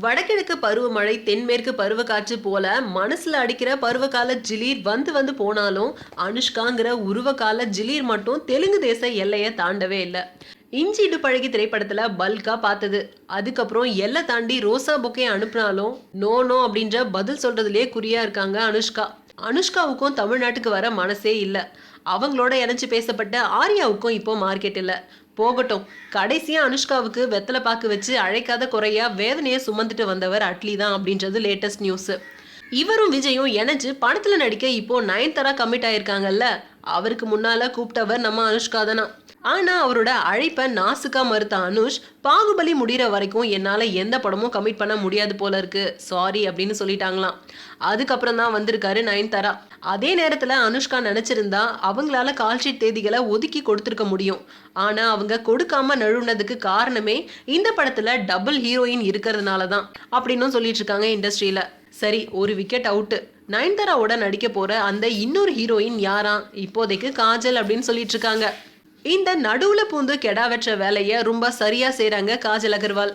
வடகிழக்கு பருவமழை தென்மேற்கு பருவக்காற்று போல மனசுல அடிக்கிற பருவகால ஜிலீர் வந்து வந்து போனாலும் அனுஷ்காங்கிற உருவகால ஜிலீர் மட்டும் தெலுங்கு தேச எல்லையை தாண்டவே இல்லை. இஞ்சி இடு பழகி திரைப்படத்துல பல்கா பார்த்தது. அதுக்கப்புறம் எல்லை தாண்டி ரோசா பொக்கே அனுப்புனாலும் நோ நோ அப்படின்ற பதில் சொல்றதுலயே குறியா இருக்காங்க அனுஷ்கா. அனுஷ்காவுக்கும் தமிழ்நாட்டுக்கு வர மனசே இல்லை. அவங்களோட இணைச்சு பேசப்பட்ட ஆர்யாவுக்கும் இப்போ மார்க்கெட் இல்லை. போகட்டும், கடைசியா அனுஷ்காவுக்கு வெத்தலை பாக்கு வச்சு அழைக்காத குறையா வேதனையை சுமந்துட்டு வந்தவர் அட்லி தான் அப்படின்றது லேட்டஸ்ட் நியூஸ். இவரும் விஜயும் இணைஞ்சு படத்துல நடிக்க இப்போ நயன்தாரா கமிட் ஆயிருக்காங்கல்ல. அவருக்கு முன்னால கூப்பிட்டவர் நம்ம அனுஷ்கா தானா. ஆனா அவரோட அழைப்பை நாசுக்கா மறுத்த அனுஷ், பாகுபலி முடிகிற வரைக்கும் என்னால எந்த படமும் கமிட் பண்ண முடியாது போல இருக்கு, சாரி அப்படின்னு சொல்லிட்டாங்களாம். அதுக்கப்புறம் தான் வந்திருக்காரு நயன்தாரா. அதே நேரத்துல அனுஷ்கா நினைச்சிருந்தா அவங்களால கால்ஷீட் தேதிகளை ஒதுக்கி கொடுத்துருக்க முடியும். ஆனா அவங்க கொடுக்காம நழுவுனதுக்கு காரணமே இந்த படத்துல டபுள் ஹீரோயின் இருக்கிறதுனால தான் அப்படின்னு சொல்லிட்டு இருக்காங்க இண்டஸ்ட்ரியில. சரி, ஒரு விக்கெட் அவுட்டு. நயன்தாராவோட நடிக்க போற அந்த இன்னொரு ஹீரோயின் யாரா? இப்போதைக்கு காஜல் அப்படின்னு சொல்லிட்டு இருக்காங்க. இந்த நடுவுல பூந்து கெடா வெற்ற வேலையை ரொம்ப சரியா செய்றாங்க காஜல் அகர்வால்.